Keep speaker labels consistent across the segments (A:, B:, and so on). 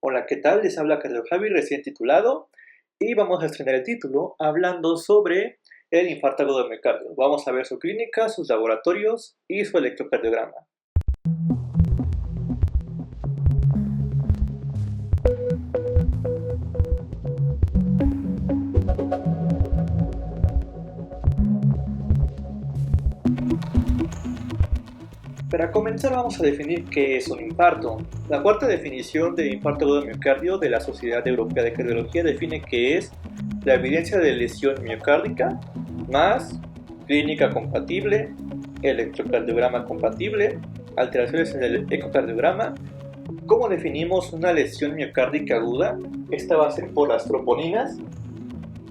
A: Hola, ¿qué tal? Les habla Carlos Javi, recién titulado, y vamos a estrenar el título hablando sobre el infarto agudo del miocardio. Vamos a ver su clínica, sus laboratorios y su electrocardiograma. Para comenzar vamos a definir qué es un infarto. La cuarta definición de infarto agudo del miocardio de la Sociedad Europea de Cardiología define que es la evidencia de lesión miocárdica más clínica compatible, electrocardiograma compatible, alteraciones en el ecocardiograma. ¿Cómo definimos una lesión miocárdica aguda? Esta va a ser por las troponinas.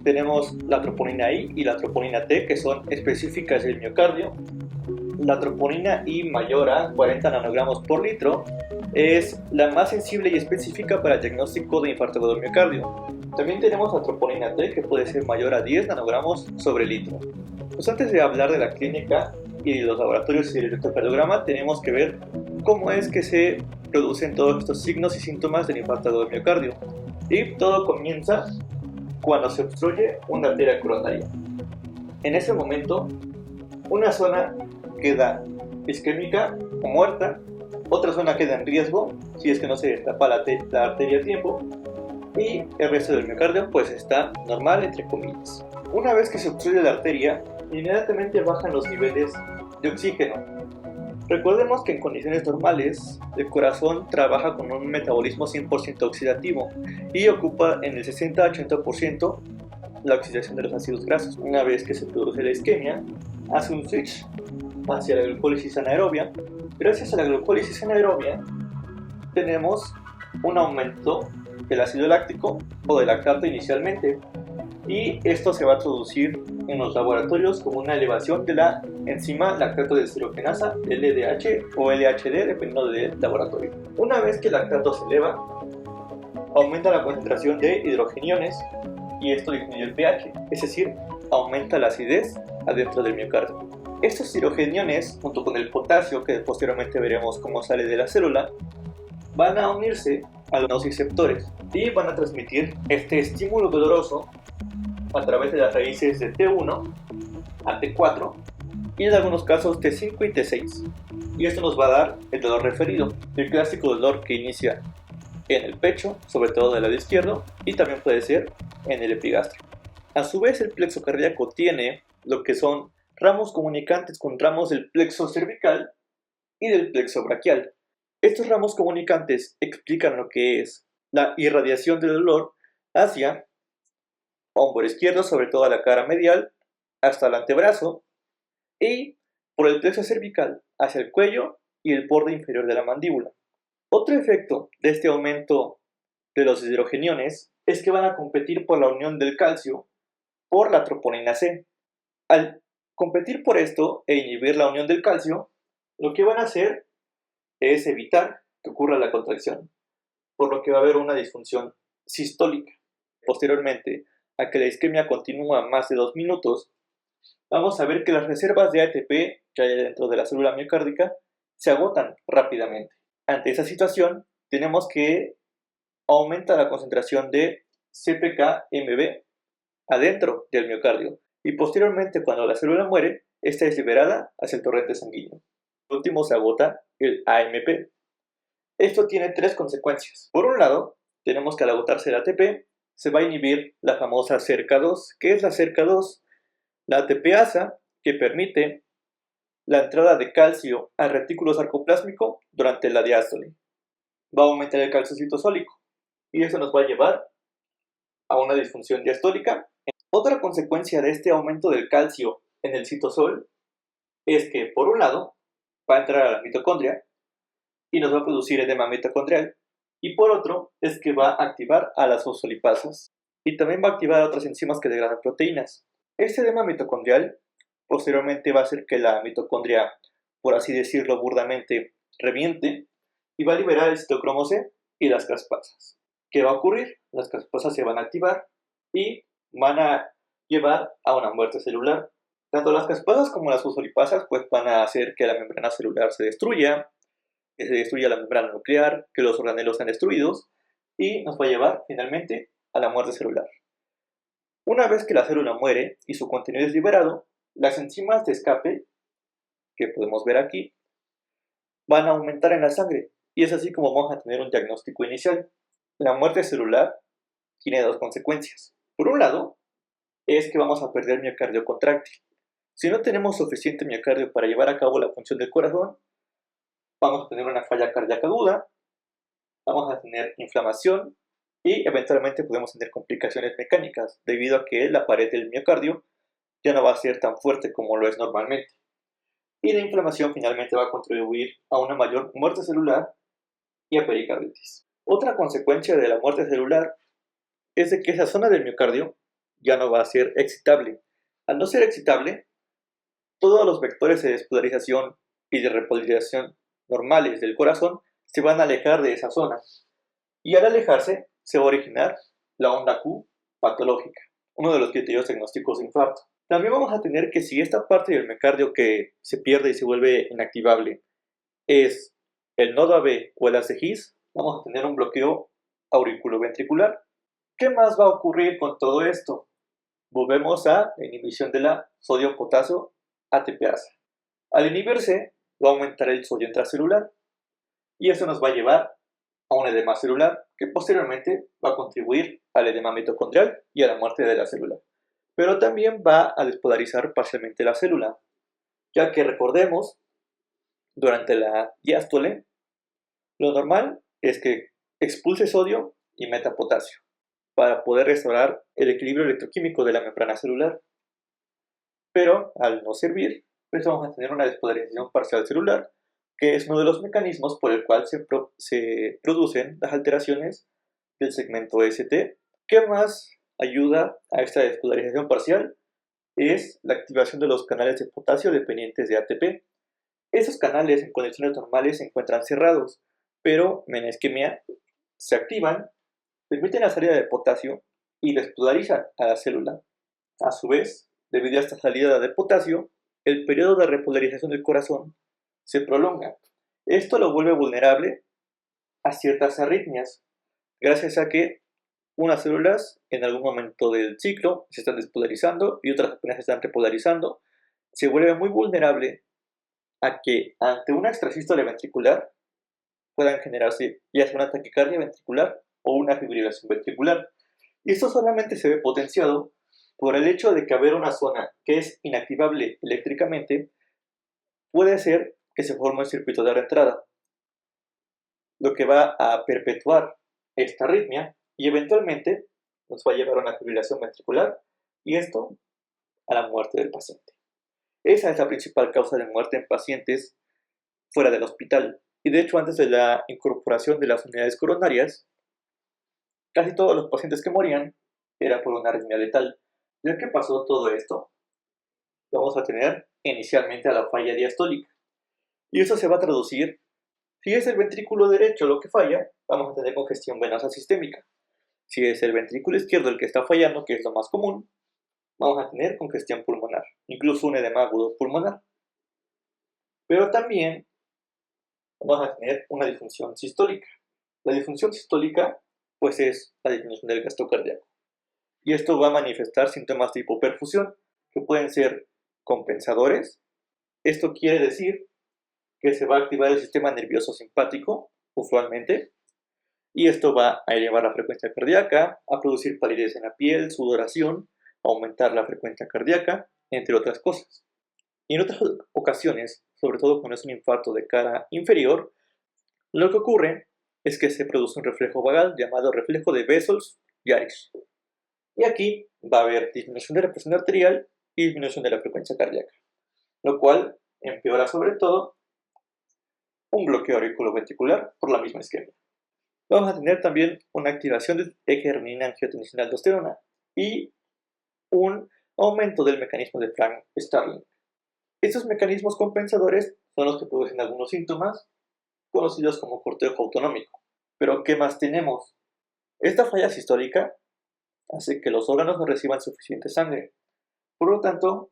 A: Tenemos la troponina I y la troponina T, que son específicas del miocardio. La troponina I mayor a 40 nanogramos por litro es la más sensible y específica para el diagnóstico de infarto agudo del miocardio. También tenemos la troponina T, que puede ser mayor a 10 nanogramos sobre litro. Pues antes de hablar de la clínica y de los laboratorios y del electrocardiograma, tenemos que ver cómo es que se producen todos estos signos y síntomas del infarto agudo del miocardio. Y todo comienza cuando se obstruye una arteria coronaria. En ese momento, una zona queda isquémica o muerta, otra zona queda en riesgo si es que no se destapa la arteria a tiempo, y el resto del miocardio pues está normal, entre comillas. Una vez que se obstruye la arteria, inmediatamente bajan los niveles de oxígeno. Recordemos que en condiciones normales el corazón trabaja con un metabolismo 100% oxidativo y ocupa en el 60-80% la oxidación de los ácidos grasos. Una vez que se produce la isquemia, hace un switch hacia la glucólisis anaerobia. Gracias a la glucólisis anaerobia tenemos un aumento del ácido láctico o del lactato inicialmente, y esto se va a traducir en los laboratorios como una elevación de la enzima lactato deshidrogenasa, LDH o LHD, dependiendo del laboratorio. Una vez que el lactato se eleva, aumenta la concentración de hidrogeniones y esto disminuye el pH, es decir, aumenta la acidez adentro del miocardio. Estos hidrogeniones, junto con el potasio, que posteriormente veremos cómo sale de la célula, van a unirse a los nociceptores y van a transmitir este estímulo doloroso a través de las raíces de T1 a T4 y en algunos casos T5 y T6. Y esto nos va a dar el dolor referido, el clásico dolor que inicia en el pecho, sobre todo del lado izquierdo, y también puede ser en el epigastrio. A su vez, el plexo cardíaco tiene lo que son ramos comunicantes con ramos del plexo cervical y del plexo braquial. Estos ramos comunicantes explican lo que es la irradiación del dolor hacia hombro izquierdo, sobre todo a la cara medial, hasta el antebrazo, y por el plexo cervical hacia el cuello y el borde inferior de la mandíbula. Otro efecto de este aumento de los hidrogeniones es que van a competir por la unión del calcio por la troponina C. Al competir por esto e inhibir la unión del calcio, lo que van a hacer es evitar que ocurra la contracción, por lo que va a haber una disfunción sistólica. Posteriormente a que la isquemia continúa más de 2 minutos, vamos a ver que las reservas de ATP que hay dentro de la célula miocárdica se agotan rápidamente. Ante esa situación, tenemos que aumenta la concentración de CPK-MB adentro del miocardio, y posteriormente, cuando la célula muere, esta es liberada hacia el torrente sanguíneo. Por último, se agota el AMP. Esto tiene tres consecuencias. Por un lado, tenemos que al agotarse el ATP, se va a inhibir la famosa cerca-2. ¿Qué es la cerca-2? La ATPasa, que permite la entrada de calcio al retículo sarcoplásmico durante la diástole. Va a aumentar el calcio citosólico y eso nos va a llevar a una disfunción diastólica. Otra consecuencia de este aumento del calcio en el citosol es que, por un lado, va a entrar a la mitocondria y nos va a producir edema mitocondrial, y por otro, es que va a activar a las fosfolipasas y también va a activar a otras enzimas que degradan proteínas. Este edema mitocondrial posteriormente va a hacer que la mitocondria, por así decirlo burdamente, reviente y va a liberar el citocromo C y las caspasas. ¿Qué va a ocurrir? Las caspasas se van a activar y van a llevar a una muerte celular. Tanto las caspasas como las fosfolipasas pues van a hacer que la membrana celular se destruya, que se destruya la membrana nuclear, que los organelos sean destruidos y nos va a llevar finalmente a la muerte celular. Una vez que la célula muere y su contenido es liberado, las enzimas de escape, que podemos ver aquí, van a aumentar en la sangre, y es así como vamos a tener un diagnóstico inicial. La muerte celular tiene dos consecuencias. Por un lado, es que vamos a perder miocardio contráctil. Si no tenemos suficiente miocardio para llevar a cabo la función del corazón, vamos a tener una falla cardíaca aguda, vamos a tener inflamación y eventualmente podemos tener complicaciones mecánicas debido a que la pared del miocardio ya no va a ser tan fuerte como lo es normalmente. Y la inflamación finalmente va a contribuir a una mayor muerte celular y a pericarditis. Otra consecuencia de la muerte celular es de que esa zona del miocardio ya no va a ser excitable. Al no ser excitable, todos los vectores de despolarización y de repolarización normales del corazón se van a alejar de esa zona. Y al alejarse, se va a originar la onda Q patológica, uno de los criterios diagnósticos de infarto. También vamos a tener que si esta parte del miocardio que se pierde y se vuelve inactivable es el nodo AB o el haz de His, vamos a tener un bloqueo auriculoventricular. ¿Qué más va a ocurrir con todo esto? Volvemos a la inhibición de la sodio-potasio ATPasa. Al inhibirse, va a aumentar el sodio intracelular y eso nos va a llevar a un edema celular que posteriormente va a contribuir al edema mitocondrial y a la muerte de la célula. Pero también va a despolarizar parcialmente la célula, ya que recordemos, durante la diástole, lo normal es que expulse sodio y meta potasio para poder restaurar el equilibrio electroquímico de la membrana celular. Pero al no servir, pues vamos a tener una despolarización parcial celular, que es uno de los mecanismos por el cual se producen las alteraciones del segmento ST. ¿Qué más ayuda a esta despolarización parcial? Es la activación de los canales de potasio dependientes de ATP. Esos canales en condiciones normales se encuentran cerrados, pero en isquemia se activan, permiten la salida de potasio y despolarizan a la célula. A su vez, debido a esta salida de potasio, el periodo de repolarización del corazón se prolonga. Esto lo vuelve vulnerable a ciertas arritmias, gracias a que unas células en algún momento del ciclo se están despolarizando y otras apenas se están repolarizando. Se vuelve muy vulnerable a que ante una extrasístole ventricular puedan generarse ya sea una taquicardia ventricular o una fibrilación ventricular. Y esto solamente se ve potenciado por el hecho de que haber una zona que es inactivable eléctricamente, puede ser que se forme un circuito de reentrada, lo que va a perpetuar esta arritmia y eventualmente nos va a llevar a una fibrilación ventricular y esto a la muerte del paciente. Esa es la principal causa de muerte en pacientes fuera del hospital. Y de hecho, antes de la incorporación de las unidades coronarias, casi todos los pacientes que morían era por una arritmia letal. Ya que pasó todo esto, vamos a tener inicialmente a la falla diastólica. Y eso se va a traducir, si es el ventrículo derecho lo que falla, vamos a tener congestión venosa sistémica. Si es el ventrículo izquierdo el que está fallando, que es lo más común, vamos a tener congestión pulmonar, incluso un edema agudo pulmonar. Pero también vamos a tener una disfunción sistólica. La disfunción sistólica, pues es la disminución del gasto cardíaco. Y esto va a manifestar síntomas de hipoperfusión, que pueden ser compensadores. Esto quiere decir que se va a activar el sistema nervioso simpático, usualmente, y esto va a elevar la frecuencia cardíaca, a producir palidez en la piel, sudoración, aumentar la frecuencia cardíaca, entre otras cosas. Y en otras ocasiones, sobre todo cuando es un infarto de cara inferior, lo que ocurre es que se produce un reflejo vagal llamado reflejo de Bessels-Yaris. Y aquí va a haber disminución de la presión arterial y disminución de la frecuencia cardíaca, lo cual empeora sobre todo un bloqueo auriculoventricular por la misma isquemia. Vamos a tener también una activación del eje renina-angiotensina-aldosterona y un aumento del mecanismo de Frank-Starling. Estos mecanismos compensadores son los que producen algunos síntomas conocidos como cortejo autonómico. Pero ¿qué más tenemos? Esta falla sistólica hace que los órganos no reciban suficiente sangre. Por lo tanto,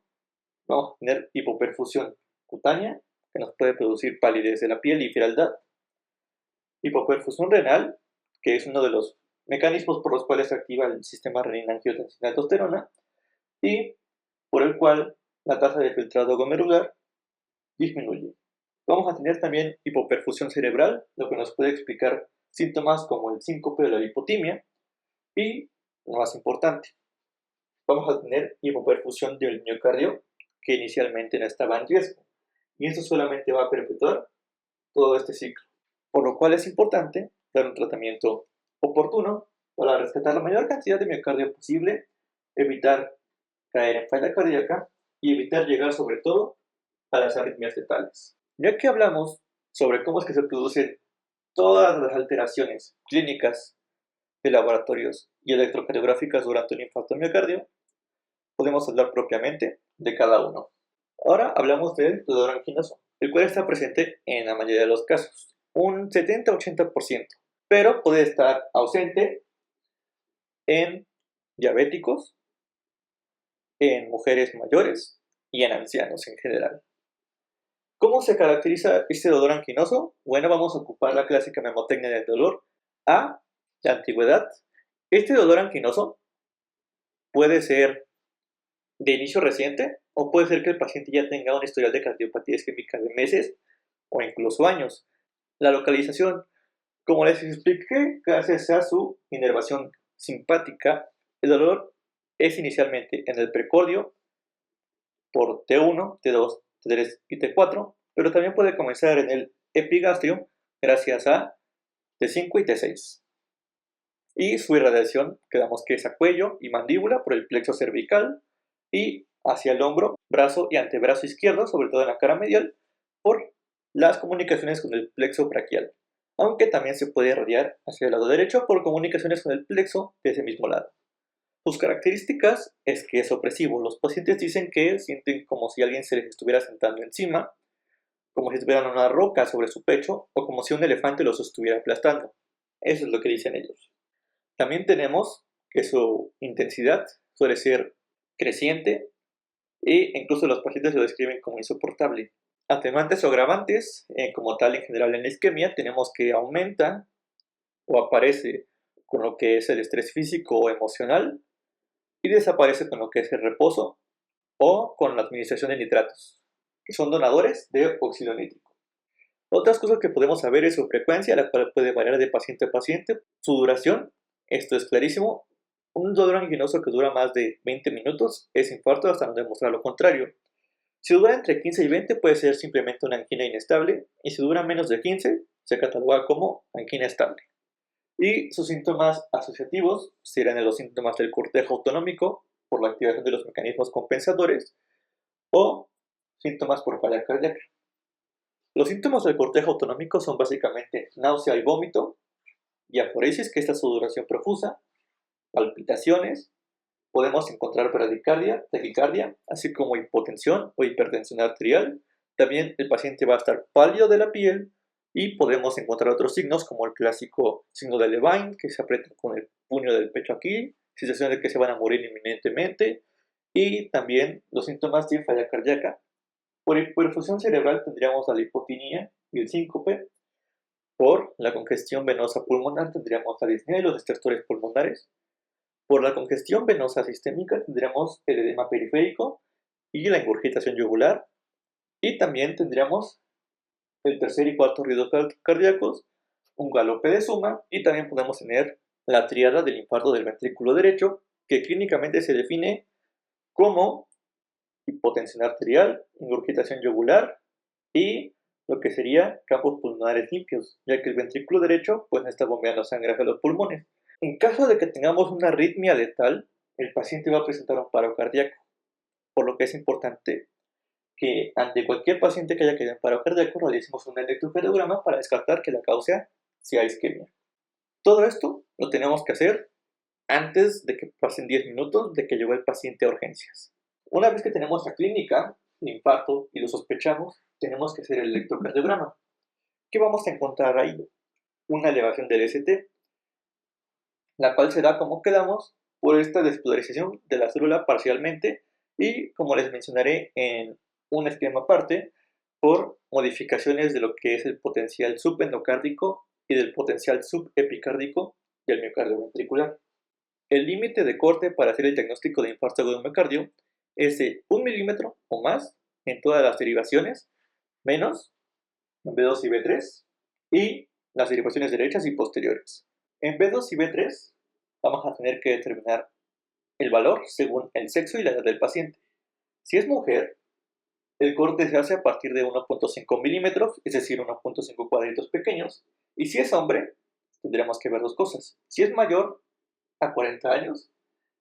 A: vamos a tener hipoperfusión cutánea, que nos puede producir palidez de la piel y frialdad. Hipoperfusión renal, que es uno de los mecanismos por los cuales se activa el sistema renina-angiotensina-aldosterona y por el cual la tasa de filtrado glomerular disminuye. Vamos a tener también hipoperfusión cerebral, lo que nos puede explicar síntomas como el síncope o la hipotimia, y lo más importante, vamos a tener hipoperfusión del miocardio que inicialmente no estaba en riesgo, y esto solamente va a perpetuar todo este ciclo, por lo cual es importante dar un tratamiento oportuno para rescatar la mayor cantidad de miocardio posible, evitar caer en falla cardíaca y evitar llegar sobre todo a las arritmias letales. Ya que hablamos sobre cómo es que se producen todas las alteraciones clínicas de laboratorios y electrocardiográficas durante un infarto de miocardio, podemos hablar propiamente de cada uno. Ahora hablamos del dolor anginoso, el cual está presente en la mayoría de los casos, un 70-80%, pero puede estar ausente en diabéticos, en mujeres mayores y en ancianos en general. ¿Cómo se caracteriza este dolor anginoso? Bueno, vamos a ocupar la clásica memotecnia del dolor a la antigüedad. Este dolor anginoso puede ser de inicio reciente o puede ser que el paciente ya tenga un historial de cardiopatía isquémica de meses o incluso años. La localización, como les expliqué, gracias a su inervación simpática, el dolor es inicialmente en el precordio por T1, T2, T3 y T4, pero también puede comenzar en el epigastrio gracias a T5 y T6. Y su irradiación, quedamos que es a cuello y mandíbula por el plexo cervical y hacia el hombro, brazo y antebrazo izquierdo, sobre todo en la cara medial, por las comunicaciones con el plexo braquial, aunque también se puede irradiar hacia el lado derecho por comunicaciones con el plexo de ese mismo lado. Sus características es que es opresivo. Los pacientes dicen que sienten como si alguien se les estuviera sentando encima, como si estuvieran una roca sobre su pecho o como si un elefante los estuviera aplastando. Eso es lo que dicen ellos. También tenemos que su intensidad suele ser creciente e incluso los pacientes lo describen como insoportable. Atenuantes o agravantes, como tal en general en la isquemia, tenemos que aumenta o aparece con lo que es el estrés físico o emocional y desaparece con lo que es el reposo o con la administración de nitratos, que son donadores de óxido nítrico. Otras cosas que podemos saber es su frecuencia, la cual puede variar de paciente a paciente, su duración, esto es clarísimo. Un dolor anginoso que dura más de 20 minutos es infarto hasta no demostrar lo contrario. Si dura entre 15 y 20 puede ser simplemente una angina inestable y si dura menos de 15 se cataloga como angina estable. Y sus síntomas asociativos serán los síntomas del cortejo autonómico por la activación de los mecanismos compensadores o síntomas por falla cardíaca. Los síntomas del cortejo autonómico son básicamente náusea y vómito, diaforesis, que esta es su duración profusa, palpitaciones, podemos encontrar bradicardia, taquicardia, así como hipotensión o hipertensión arterial. También el paciente va a estar pálido de la piel y podemos encontrar otros signos como el clásico signo de Levine, que se aprieta con el puño del pecho aquí, sensación de que se van a morir inminentemente, y también los síntomas de falla cardíaca. Por hiperfusión cerebral tendríamos la hipotimia y el síncope. Por la congestión venosa pulmonar tendríamos la disnea y los estertores pulmonares. Por la congestión venosa sistémica tendríamos el edema periférico y la ingurgitación yugular. Y también tendríamos el tercer y cuarto ruidos cardíacos, un galope de suma y también podemos tener la tríada del infarto del ventrículo derecho, que clínicamente se define como hipotensión arterial, ingurgitación yugular y lo que sería campos pulmonares limpios, ya que el ventrículo derecho pues no está bombeando sangre hacia los pulmones. En caso de que tengamos una arritmia letal, el paciente va a presentar un paro cardíaco, por lo que es importante que ante cualquier paciente que haya caído en paro cardíaco realicemos un electrocardiograma para descartar que la causa sea isquemia. Todo esto lo tenemos que hacer antes de que pasen 10 minutos de que llegó el paciente a urgencias. Una vez que tenemos la clínica de infarto y lo sospechamos, tenemos que hacer el electrocardiograma. ¿Qué vamos a encontrar ahí? Una elevación del ST, la cual se da como quedamos por esta despolarización de la célula parcialmente y, como les mencionaré en un esquema aparte, por modificaciones de lo que es el potencial subendocárdico y del potencial subepicárdico del miocardio ventricular. ventricular. El límite de corte para hacer el diagnóstico de infarto agudo de miocardio es de 1 milímetro o más en todas las derivaciones, menos en B2 y B3, y las derivaciones derechas y posteriores. En B2 y B3 vamos a tener que determinar el valor según el sexo y la edad del paciente. Si es mujer, el corte se hace a partir de 1.5 milímetros, es decir, 1.5 cuadritos pequeños, y si es hombre, tendremos que ver dos cosas. Si es mayor a 40 años,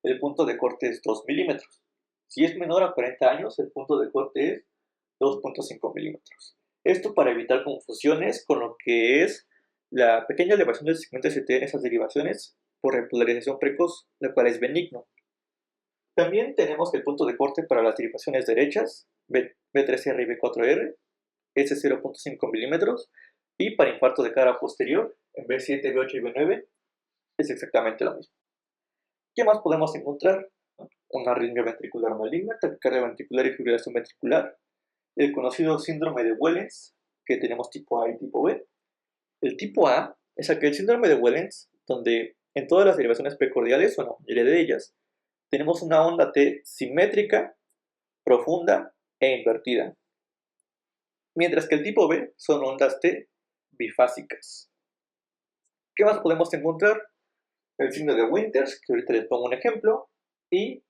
A: el punto de corte es 2 milímetros. Si es menor a 40 años, el punto de corte es 2.5 milímetros. Esto para evitar confusiones con lo que es la pequeña elevación del segmento ST en esas derivaciones por repolarización precoz, la cual es benigno. También tenemos el punto de corte para las derivaciones derechas, B3R y B4R, es 0.5 milímetros, y para infarto de cara posterior, en B7, B8 y B9, es exactamente lo mismo. ¿Qué más podemos encontrar? Una arritmia ventricular maligna, taquicardia ventricular y fibrilación ventricular, el conocido síndrome de Wellens, que tenemos tipo A y tipo B. El tipo A es aquel síndrome de Wellens donde en todas las derivaciones precordiales, o en la mayoría de ellas, tenemos una onda T simétrica, profunda e invertida. Mientras que el tipo B son ondas T bifásicas. ¿Qué más podemos encontrar? El signo de Winters, que ahorita les pongo un ejemplo, y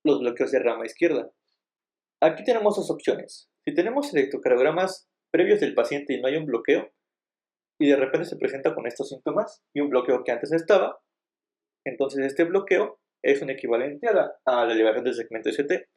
A: los bloqueos de rama izquierda. Aquí tenemos dos opciones. Si tenemos electrocardiogramas previos del paciente y no hay un bloqueo, y de repente se presenta con estos síntomas y un bloqueo que antes estaba, entonces este bloqueo es un equivalente a la elevación del segmento ST.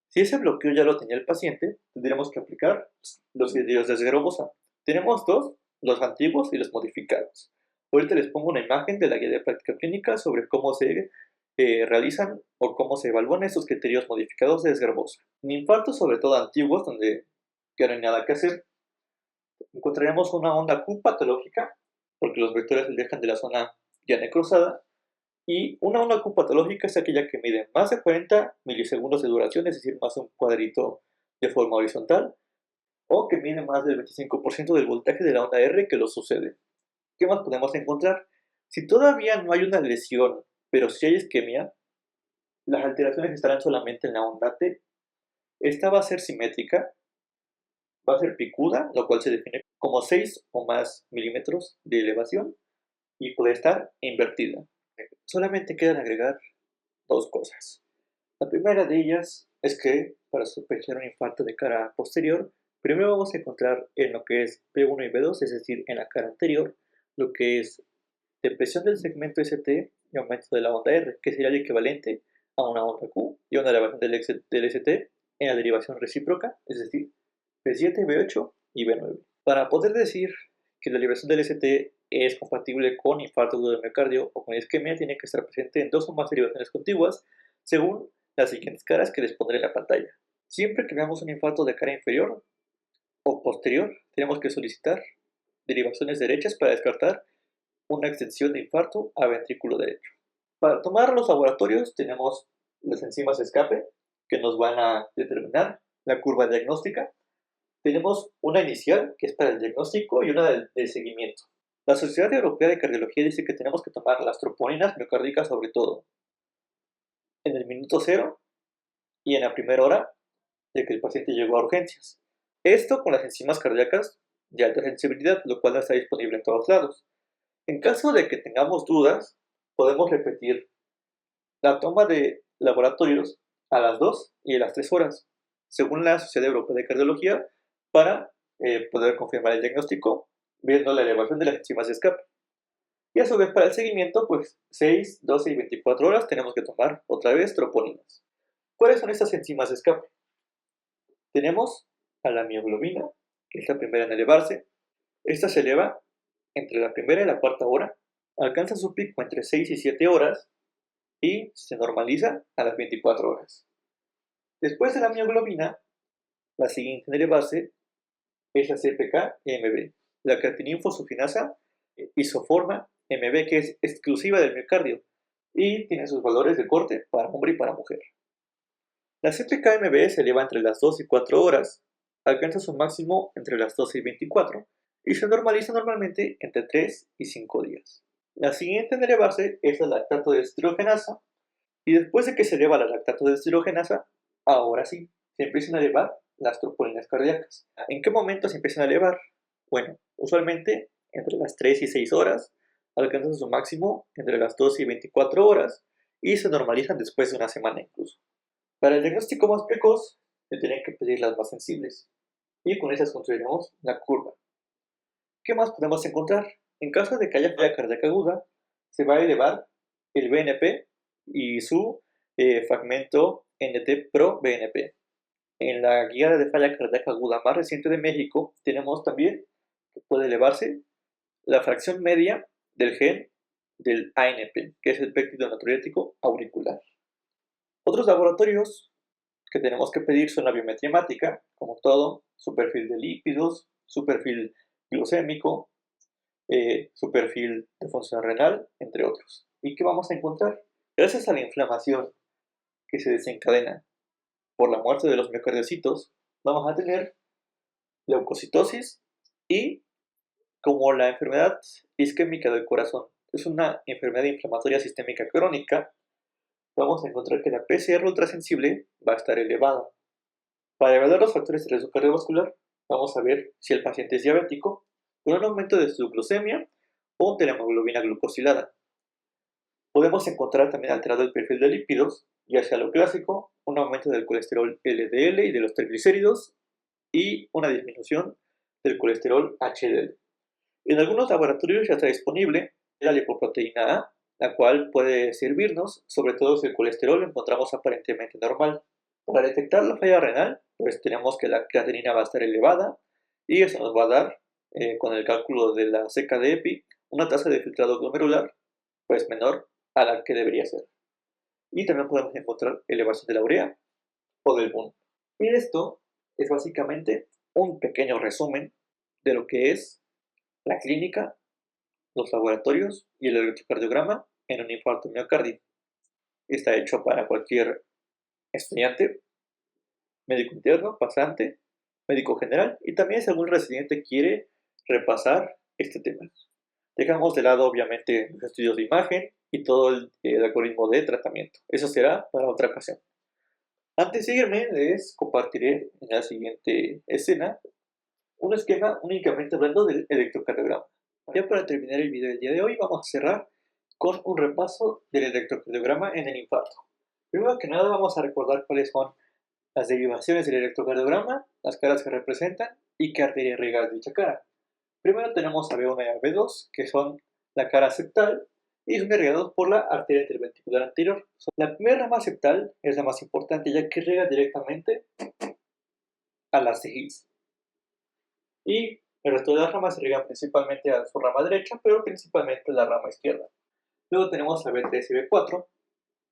A: Si ese bloqueo ya lo tenía el paciente, tendríamos que aplicar los criterios de Zaragoza. Tenemos dos, los antiguos y los modificados. Ahorita les pongo una imagen de la guía de práctica clínica sobre cómo se realizan o cómo se evalúan estos criterios modificados de Zaragoza. En infartos, sobre todo antiguos, donde ya no hay nada que hacer, encontraremos una onda Q patológica, porque los vectores se dejan de la zona ya necrosada, y una onda Q patológica es aquella que mide más de 40 milisegundos de duración, es decir, más de un cuadrito de forma horizontal, o que mide más del 25% del voltaje de la onda R que lo sucede. ¿Qué más podemos encontrar? Si todavía no hay una lesión, pero si hay isquemia, las alteraciones estarán solamente en la onda T. Esta va a ser simétrica, va a ser picuda, lo cual se define como 6 o más milímetros de elevación, y puede estar invertida. Solamente quedan agregar dos cosas. La primera de ellas es que para sospechar un infarto de cara posterior, primero vamos a encontrar en lo que es B1 y B2, es decir, en la cara anterior, lo que es depresión del segmento ST y aumento de la onda R, que sería el equivalente a una onda Q y a una elevación del ST en la derivación recíproca, es decir, B7, B8 y B9. Para poder decir que la elevación del ST es compatible con infarto agudo de miocardio o con isquemia, tiene que estar presente en dos o más derivaciones contiguas, según las siguientes caras que les pondré en la pantalla. Siempre que veamos un infarto de cara inferior o posterior, tenemos que solicitar derivaciones derechas para descartar una extensión de infarto a ventrículo derecho. Para tomar los laboratorios tenemos las enzimas de escape que nos van a determinar la curva diagnóstica. Tenemos una inicial que es para el diagnóstico y una de seguimiento. La Sociedad Europea de Cardiología dice que tenemos que tomar las troponinas miocárdicas sobre todo en el minuto cero y en la primera hora de que el paciente llegó a urgencias. Esto con las enzimas cardíacas de alta sensibilidad, lo cual no está disponible en todos lados. En caso de que tengamos dudas, podemos repetir la toma de laboratorios a las 2 y a las 3 horas, según la Sociedad Europea de Cardiología, para poder confirmar el diagnóstico viendo la elevación de las enzimas de escape. Y a su vez para el seguimiento, pues 6, 12 y 24 horas tenemos que tomar otra vez troponinas. ¿Cuáles son estas enzimas de escape? Tenemos a la mioglobina, que es la primera en elevarse. Esta se eleva entre la primera y la cuarta hora, alcanza su pico entre 6 y 7 horas y se normaliza a las 24 horas. Después de la mioglobina, la siguiente en elevarse es la CPK-MB, la creatininfosufrinasa isoforma MB, que es exclusiva del miocardio y tiene sus valores de corte para hombre y para mujer. La CPK-MB se eleva entre las 2 y 4 horas, alcanza su máximo entre las 12 y 24 y se normaliza normalmente entre 3 y 5 días. La siguiente en elevarse es la lactato deshidrogenasa, y después de que se eleva la lactato deshidrogenasa, ahora sí, se empiezan a elevar las troponinas cardíacas. ¿En qué momento se empiezan a elevar? Bueno, usualmente entre las 3 y 6 horas, alcanzan su máximo entre las 12 y 24 horas y se normalizan después de una semana incluso. Para el diagnóstico más precoz, se tienen que pedir las más sensibles y con esas construiremos la curva. ¿Qué más podemos encontrar? En caso de que haya falla cardíaca aguda, se va a elevar el BNP y su fragmento NT-proBNP. En la guía de falla cardíaca aguda más reciente de México, tenemos también que puede elevarse la fracción media del gen del ANP, que es el péptido natriurético auricular. Otros laboratorios que tenemos que pedir son la biometría hemática, como todo, su perfil de lípidos, su perfil glucémico, su perfil de función renal, entre otros. ¿Y qué vamos a encontrar? Gracias a la inflamación que se desencadena por la muerte de los miocardiocitos, vamos a tener leucocitosis y, como la enfermedad isquémica del corazón es una enfermedad inflamatoria sistémica crónica, vamos a encontrar que la PCR ultrasensible va a estar elevada. Para evaluar los factores de riesgo cardiovascular, vamos a ver si el paciente es diabético, con un aumento de su glucemia o de la hemoglobina glucosilada. Podemos encontrar también alterado el perfil de lípidos, ya sea lo clásico, un aumento del colesterol LDL y de los triglicéridos, y una disminución del colesterol HDL. En algunos laboratorios ya está disponible la lipoproteína A, la cual puede servirnos, sobre todo si el colesterol lo encontramos aparentemente normal. Para detectar la falla renal, pues tenemos que la creatinina va a estar elevada y eso nos va a dar, con el cálculo de la CK de EPI, una tasa de filtrado glomerular pues menor a la que debería ser. Y también podemos encontrar elevación de la urea o del BUN. Y esto es básicamente un pequeño resumen de lo que es la clínica, los laboratorios y el electrocardiograma en un infarto miocardio. Está hecho para cualquier estudiante, médico interno, pasante, médico general y también si algún residente quiere repasar este tema. Dejamos de lado obviamente los estudios de imagen y todo el algoritmo de tratamiento. Eso será para otra ocasión. Antes de irme, les compartiré en la siguiente escena un esquema únicamente hablando del electrocardiograma. Ya para terminar el video del día de hoy, vamos a cerrar con un repaso del electrocardiograma en el infarto. Primero que nada, vamos a recordar cuáles son las derivaciones del electrocardiograma, las caras que representan y qué arteria irriga dicha cara. Primero tenemos a B1 y a B2, que son la cara septal y son irrigados por la arteria interventricular anterior. La primera rama septal es la más importante ya que irriga directamente a las cejas. Y el resto de las ramas irrigan principalmente a su rama derecha, pero principalmente a la rama izquierda. Luego tenemos a B3 y B4,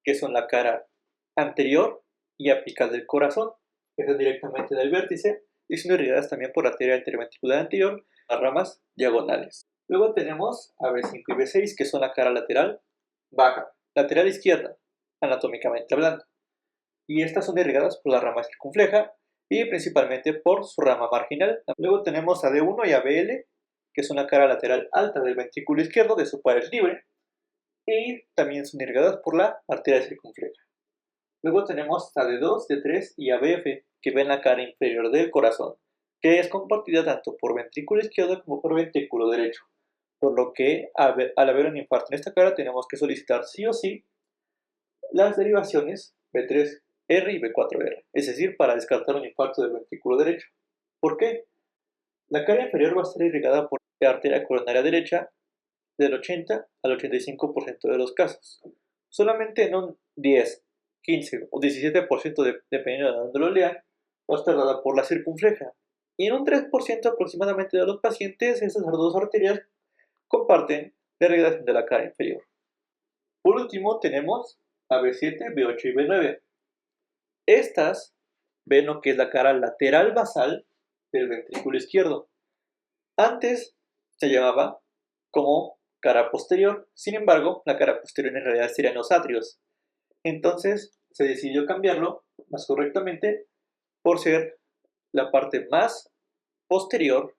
A: que son la cara anterior y apical del corazón, que son directamente del vértice y son irrigadas también por la arteria interventricular anterior, las ramas diagonales. Luego tenemos a B5 y B6, que son la cara lateral baja, lateral izquierda, anatómicamente hablando. Y estas son irrigadas por la rama circunfleja y principalmente por su rama marginal. Luego tenemos a D1 y a BL, que son la cara lateral alta del ventrículo izquierdo de su pared libre, y también son irrigadas por la arteria circunfleja. Luego tenemos a D2, D3 y ABF, que ven la cara inferior del corazón, que es compartida tanto por ventrículo izquierdo como por ventrículo derecho, por lo que al haber un infarto en esta cara tenemos que solicitar sí o sí las derivaciones B3R y B4R, es decir, para descartar un infarto del ventrículo derecho. ¿Por qué? La cara inferior va a estar irrigada por la arteria coronaria derecha del 80 al 85% de los casos. Solamente en un 10, 15 o 17% dependiendo de dónde lo lean, va a estar dada por la circunfleja. Y en un 3% aproximadamente de los pacientes, esas dos arterias comparten la irrigación de la cara inferior. Por último, tenemos a B7, B8 y B9. Estas ven lo que es la cara lateral basal del ventrículo izquierdo. Antes se llamaba como cara posterior, sin embargo, la cara posterior en realidad serían los atrios. Entonces se decidió cambiarlo más correctamente por ser la parte más posterior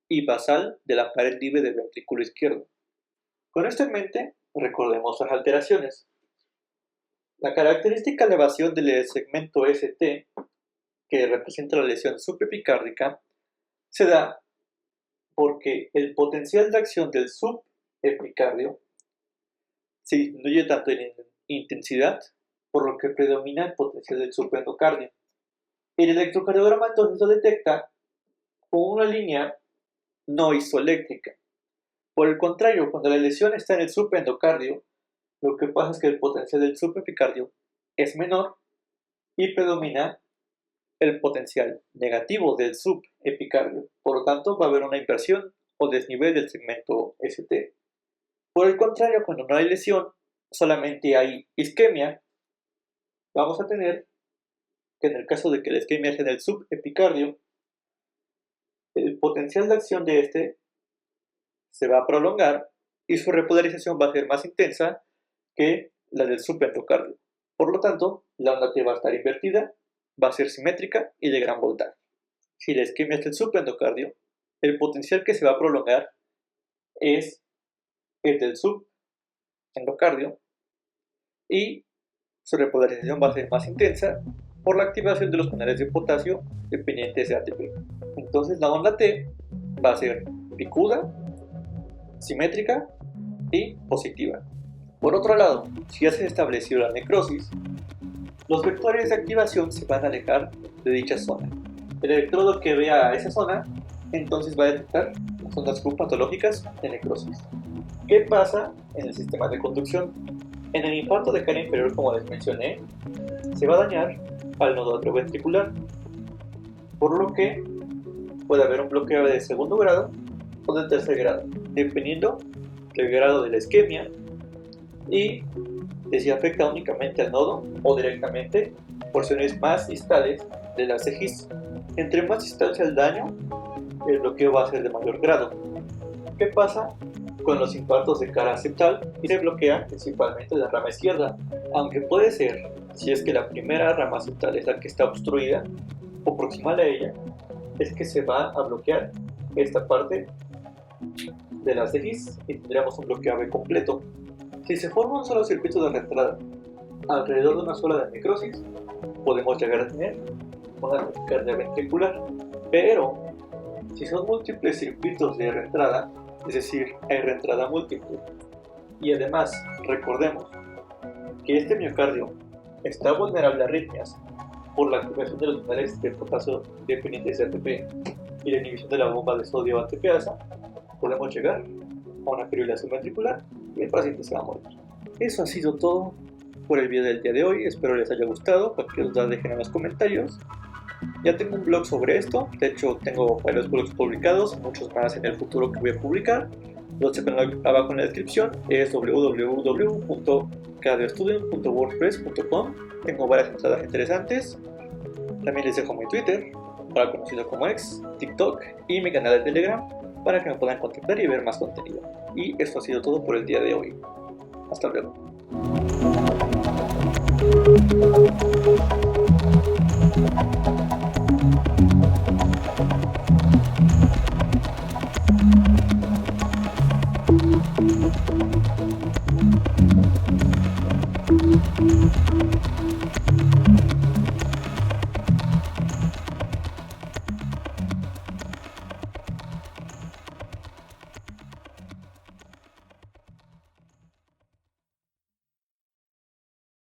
A: y basal de la pared libre del ventrículo izquierdo. Con esto en mente, recordemos las alteraciones. La característica elevación del segmento ST, que representa la lesión subepicárdica, se da porque el potencial de acción del subepicardio se disminuye tanto en intensidad, por lo que predomina el potencial del subendocardio. El electrocardiograma entonces lo detecta con una línea no isoeléctrica. Por el contrario, cuando la lesión está en el subendocardio, lo que pasa es que el potencial del subepicardio es menor y predomina el potencial negativo del subepicardio. Por lo tanto, va a haber una inversión o desnivel del segmento ST. Por el contrario, cuando no hay lesión, solamente hay isquemia, vamos a tener que en el caso de que la isquemia sea en el subepicardio, el potencial de acción de este se va a prolongar y su repolarización va a ser más intensa que la del subendocardio. Por lo tanto, la onda T va a estar invertida, va a ser simétrica y de gran voltaje. Si la isquemia es del subendocardio, el potencial que se va a prolongar es el del subendocardio y su repolarización va a ser más intensa por la activación de los canales de potasio dependientes de ATP. Entonces la onda T va a ser picuda, simétrica y positiva. Por otro lado, si ya se estableció la necrosis, los vectores de activación se van a alejar de dicha zona. El electrodo que vea esa zona entonces va a detectar las ondas Q patológicas de necrosis. ¿Qué pasa en el sistema de conducción? En el infarto de cara inferior, como les mencioné, se va a dañar al nodo atrioventricular, por lo que puede haber un bloqueo de segundo grado o de tercer grado, dependiendo del grado de la isquemia y de si afecta únicamente al nodo o directamente porciones más distales de la CGIS. Entre más distal sea el daño, el bloqueo va a ser de mayor grado. ¿Qué pasa con los infartos de cara septal? Y se bloquea principalmente la rama izquierda, aunque puede ser, si es que la primera rama septal es la que está obstruida o proximal a ella, es que se va a bloquear esta parte de la CGIS y tendríamos un bloqueo AB completo. Si se forma un solo circuito de reentrada alrededor de una sola de necrosis, podemos llegar a tener una taquicardia ventricular, pero si son múltiples circuitos de reentrada, es decir, hay reentrada múltiple, y además recordemos que este miocardio está vulnerable a arritmias por la activación de los canales de potasio dependientes de ATP y la inhibición de la bomba de sodio ATPasa, podemos llegar a una fibrilación ventricular y el paciente se va a morir. Eso ha sido todo por el video del día de hoy, espero les haya gustado. Cualquier duda dejen en los comentarios. Ya tengo un blog sobre esto, de hecho tengo varios blogs publicados, muchos más en el futuro que voy a publicar. Los checan abajo en la descripción, es www.cardiostudium.wordpress.com. Tengo varias entradas interesantes. También les dejo mi Twitter, ahora conocido como X, TikTok y mi canal de Telegram para que me puedan contactar y ver más contenido. Y esto ha sido todo por el día de hoy. Hasta luego.